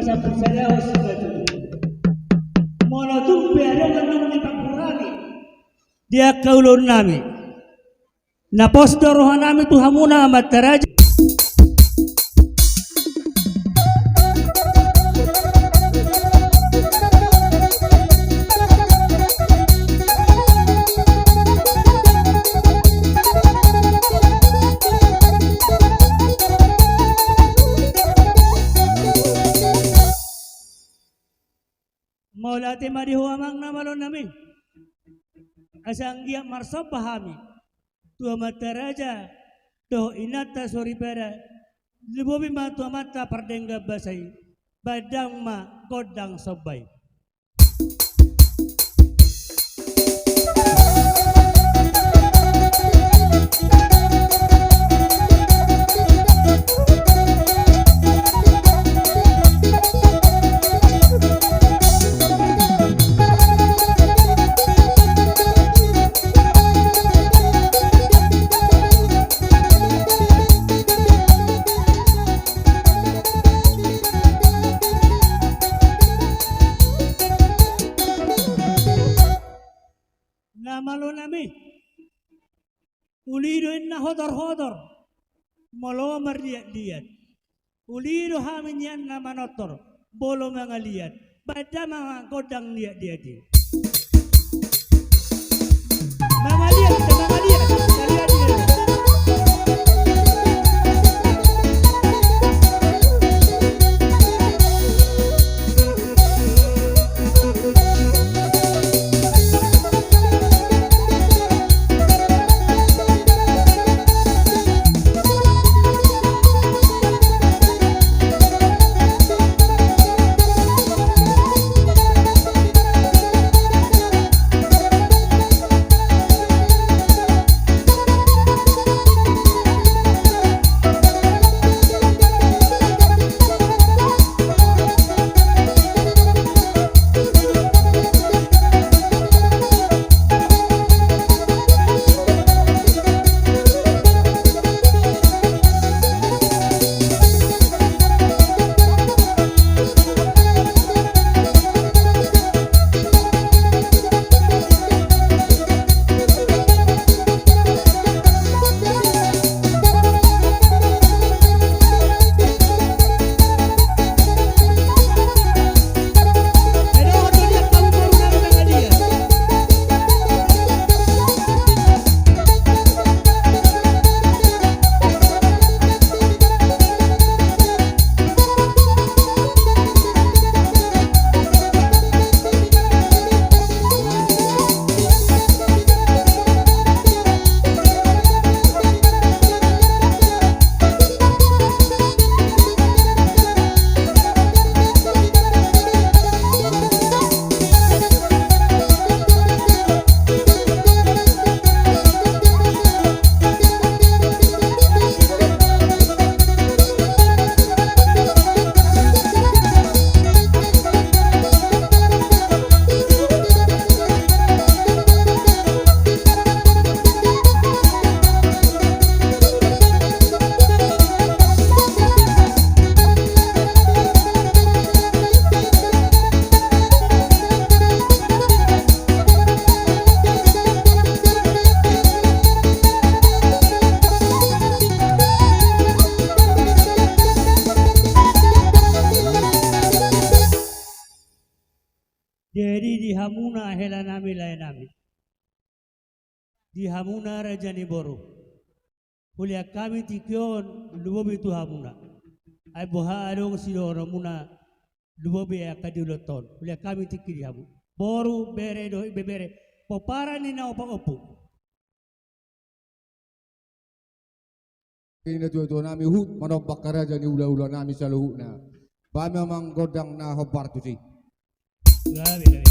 masapit sa laos na ito. Monotumpi ano ka nung ipagkurani. Dia kaulon namin. Naposdorohan namin Tuhan muna mataraja. Maulati marihuamang namalon namin. Asang dia marso pahami. Tua mataraja. Doh inata sori pera. Libobi ma tua mata pardengga basai. Badang ma kodang sobay. Namalo nami. Ulido na hodor-hodor. Malomar liat-liat. Ulido hamin yan na manotor. Bolo mga liat. Bada mga kodang liat-liat. Mga liat, mga liat. Jadi di Hamuna hela nami lain nami. Di Hamuna raja ni boru. Kuliah kami tikion lubobi tu Hamuna. Ay boha adong sidoro muna lubobi akadiuloton. Kuliah kami tiki di Hamu. Boru bere do bebere. Popara ni na opo-opo. Ini tuan nami hut manobak karaja ni ula-ula nami saluhuna. Ba memang godang na hobar tu sih. Grabe, grabe.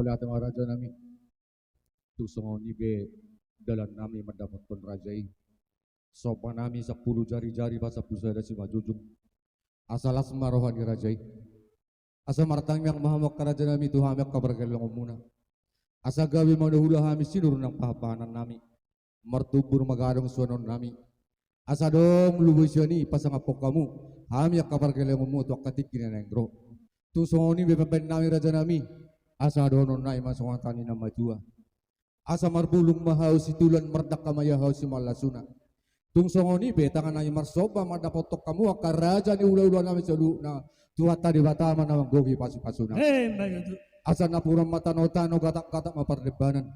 Maulati mga raja nami. Tusong ni be dalan nami mendapatkan rajai. Sopan nami 10 jari-jari basa pusada si majujung. Asalas marohani rajai. Asa martang yang mahamak raja nami tu hamak kabargalang muna. Asa gawi manuhula hami sinur ng pahapanan nami. Martubur magadong suanon nami. Asa dong luboy siya ni pasangapok kamu. Hami ak kabargalang mo tu akatik kinanengro. Tusong ni bepapen nami raja nami. Asa doon na imasong tani na majua. Asa marbulong mahaw si tulan mardak kamayahaw si malasuna. Tungsong ni betangan na marsoba madapotok kamu ak raja ni ula-ula nami sa na tuwata di batama na manggogi pasipasuna. Asa na purang matano-tano gatak-gatak mapardebanan.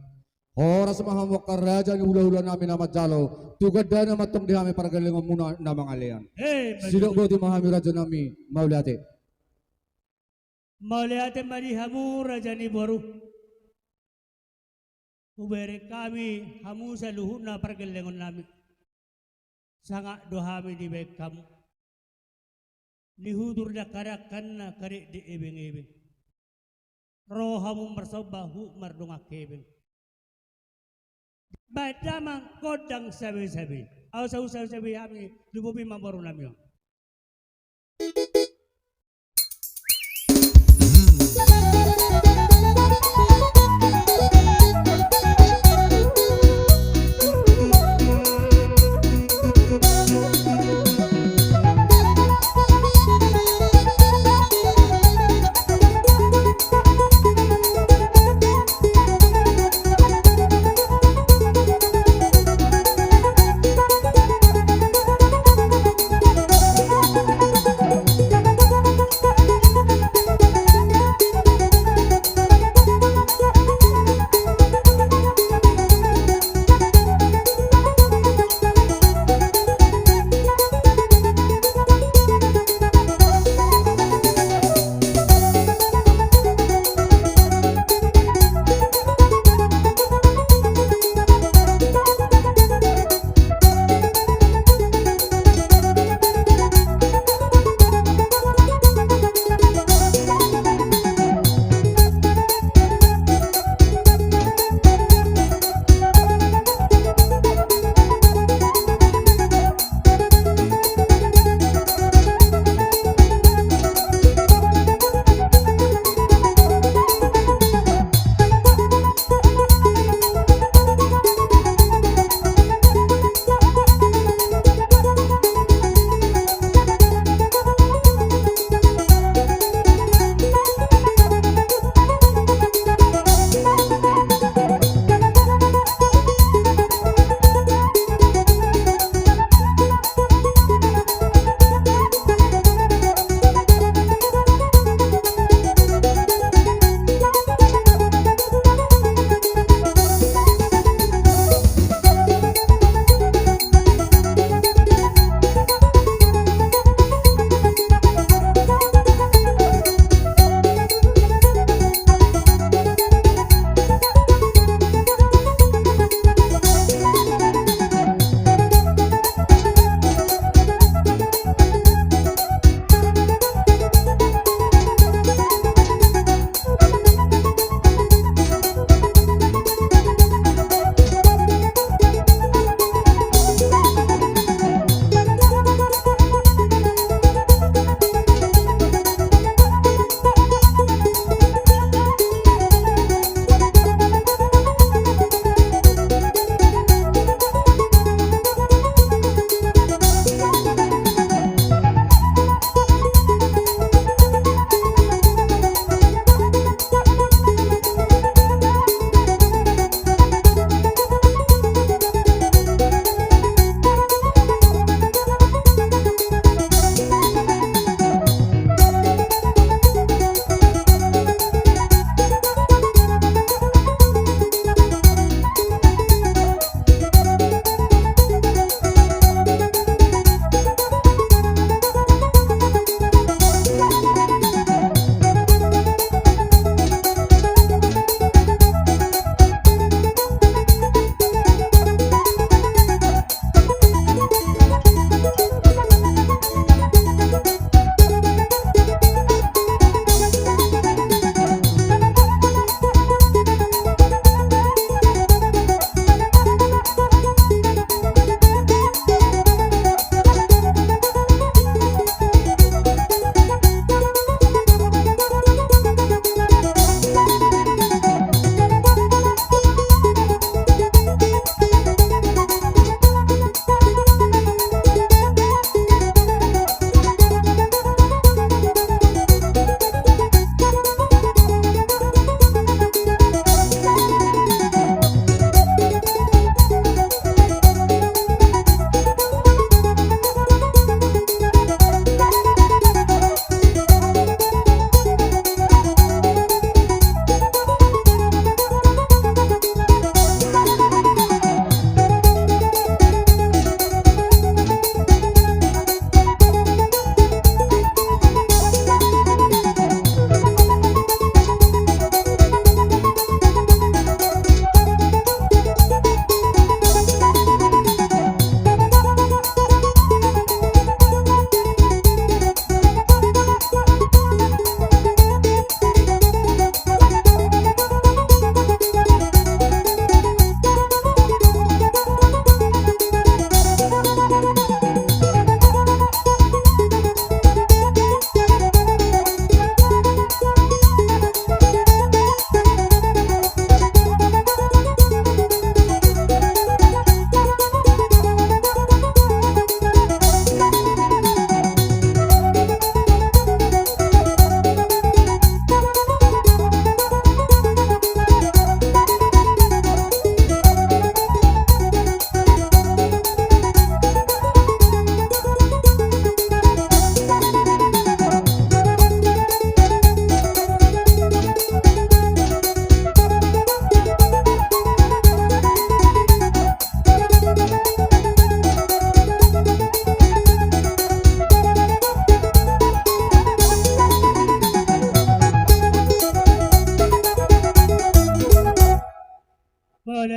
Oras mahamok ka raja ni ula-ula namin na madjalo. Tugad na matong di kami para galingon muna na mga alian. Silog mo di mahami raja nami maulati. Maulati mari hamu raja ni boru. Ubere kami hamu sa luhut na para galingon namin. Sanga dohami di baik kamu. Nihudur da karakan na kari di ibing-ibing. Rohamu marsobahu mardungak ibing. Badamang kodang sabi-sabi. Aw sa sabi kami lububi mamoro namin.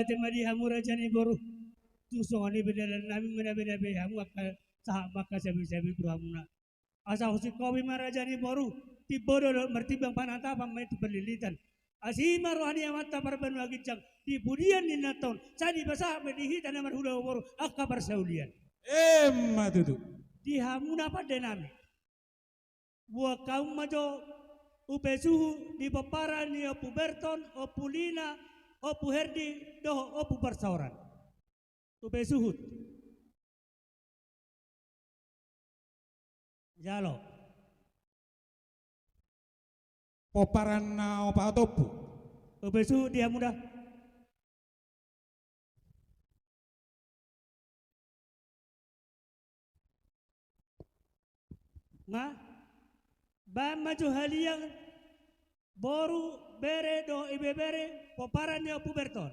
temadi hamu rajani boru tu songani bedalan nami beda hamu akka sahak maka sabi tu hamuna asa husi kobi marajani boru ti bodo mertibang panata pamai tu perlilitan asima rohani amata parban wagicang di budian ni naton sadi basah medihi tanah marhula boru akka bersaulian Tutu. di hamuna pada nami buah kaum majo upesuhu di paparan ni opu Berton, opu Lina, opu Herdi, doh opu Persauran. Upesuhut. Jalo. Poparan na opa topu. Upesuhut dia muda. Nga? Ba maju haliang boru bere do ibe bere poparan ni opu Berton.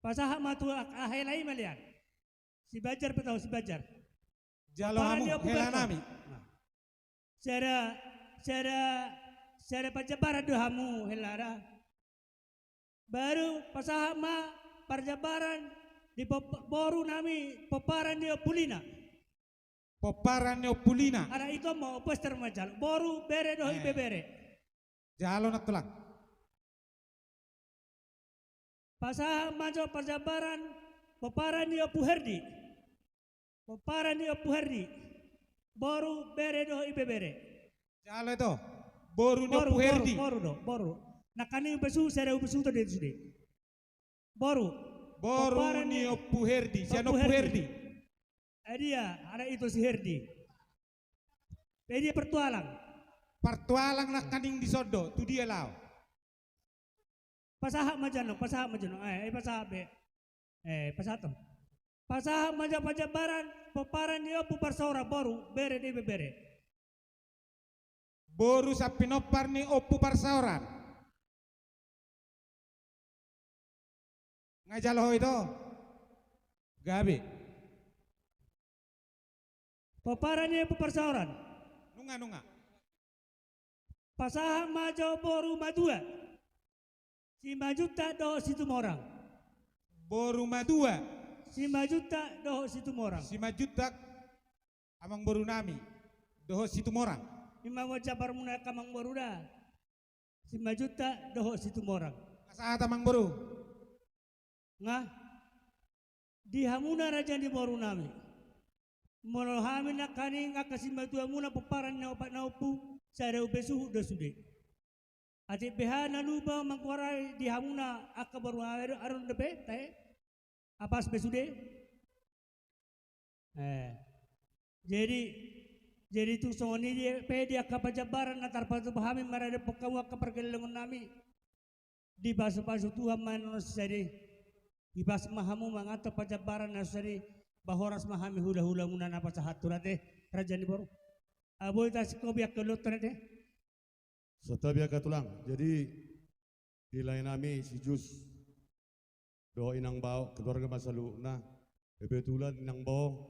Pasaha matu ahelai malian. Si Bajar petau si Bajar. Jalo hamu helanami. Sera pajabaran do hamu helara. Baru pasaha ma parjabaran di boru nami poparan ni opulina. Poparan ni opulina. Ada itu mau poster majal. Boru bere do ibe bere. Jalo na tulang. Pasaha majo parjabaran poparan ni opu Herdi. Poparan ni opu Herdi. Boru bere do ibe bere. Jalo itu. Boru ni opu Herdi. Boru. Nakani ubesu sere ubesu to de sude. Boru. Boru ni opu Herdi. Siapa opu Herdi? Dia ada itu si Herdi. Dia pertualang. Pertualang nak kaning di sodo. Tu dia lau. Pasahak majano. Pasahak be. Pasato. Pasahak maja pajabaran poparan ni opu Persauran boru bere di bere. Boru sa pinopar ni opu Persauran. Ngajalo itu. Gabi. Poparan ni opu Persauran. Nunga. Pasaha majo boru madua. Si majuta do situ morang. Boru madua. Si majuta do situ morang. Si majutak amang boru nami. Doho situ morang. Imam wajabar muna kamang boru dah. Si majuta do situ morang. Kasahat amang boru. Nga. Di hamuna raja di boru nami. Molohami na kaning akasimbatua muna poparan na opat na upu sada ubesuhu do sude. Ati beha na luba mangkuarai di hamuna akka baru aron depe tae apas besude. Jadi tu soni dia pedi akka pajabaran na tarpatu pahami marade pokawa ka pergelengan nami di basu-basu Tuhan manos sari di bas mahamu mangata pajabaran na sari bahoras mahami hula-hula muna napa sa haturate raja ni boru aboy tas ko biak kelot teh Setabia katulang. Jadi nilai nami si Jus doa inang bau keluarga masalu na bebetulan inang bau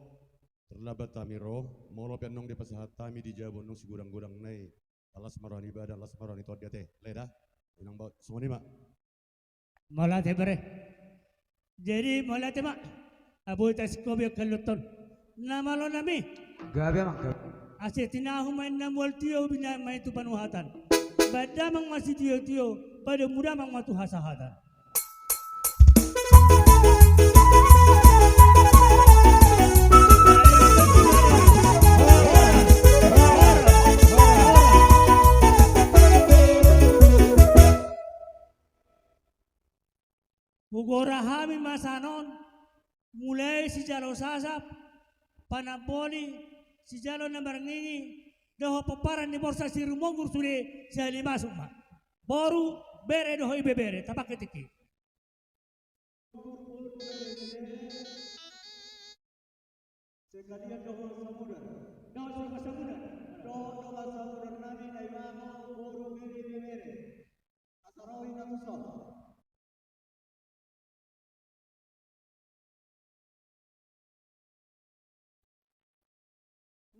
terlabat tamiro molo pianong di pasahat tami di jabon nung si gudang-gudang nai alas marani badan alas marani to dia teh leda inang bau semua ni mak mola teh bere jadi mola teh mak aboy tas ko biak keloton nama lo nami Gabi mak. ase tinahu main namwal tio bina main tu panuhatan badamang masih tio pada muda mang matu hasahatan. Bugorahami masanon mulai si jalo sasap panapoli si jalo namarngingi doho paparan ni borsa si rumongur sude sali masuk mak boru bere doho ibe bere tapak ketiki sekalian doho samuda doho samuda nabi na imamo boru bere bere asarawi na musol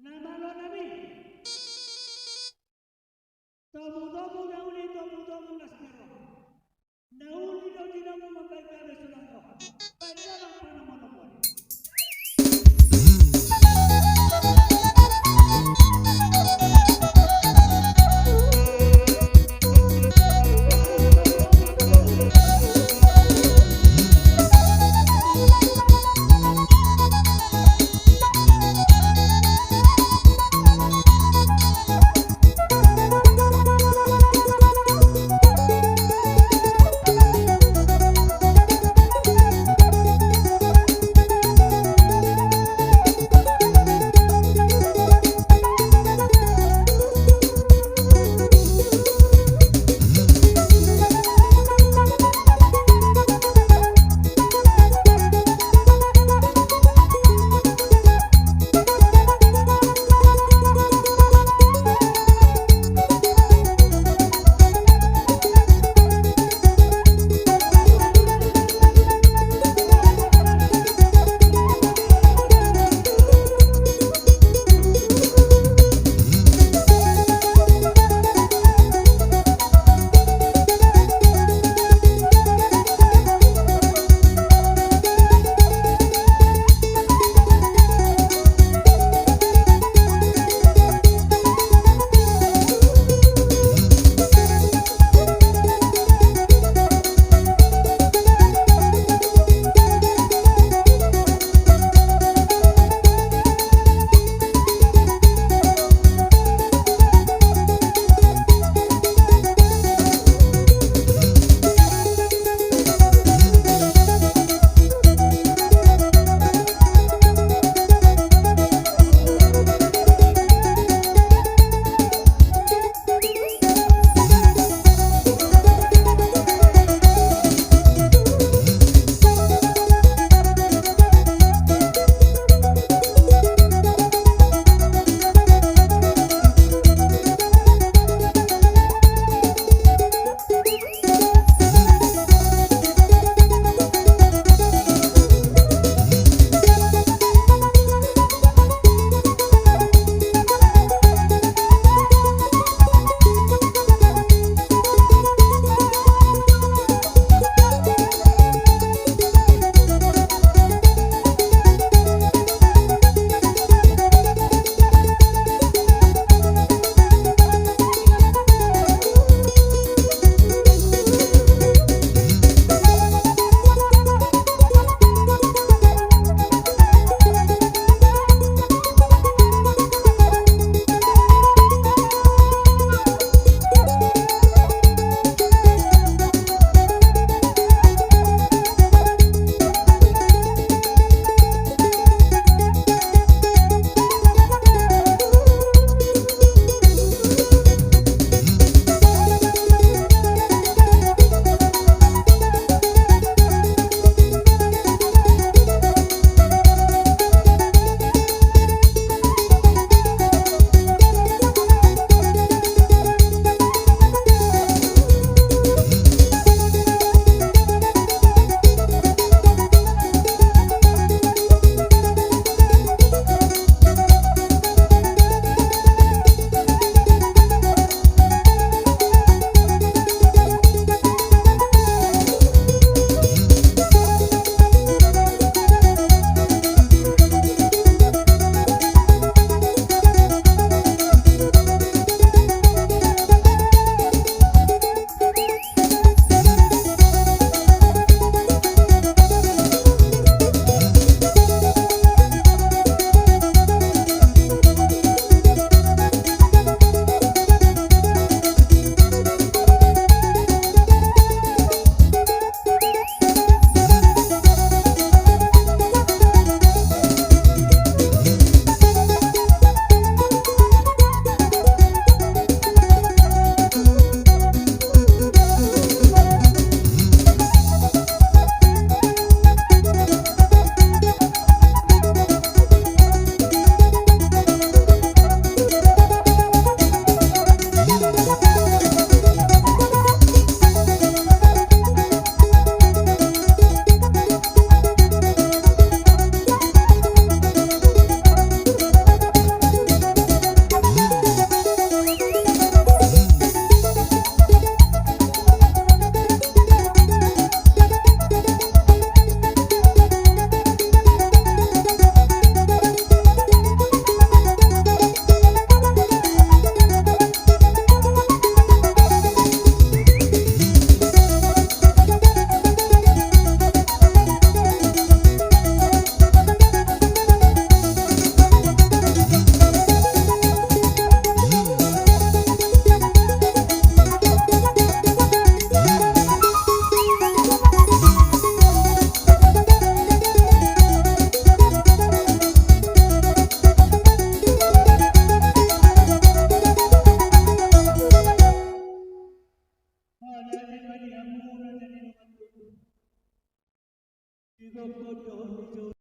nama lo nabi Tomu nasmiro Joko doh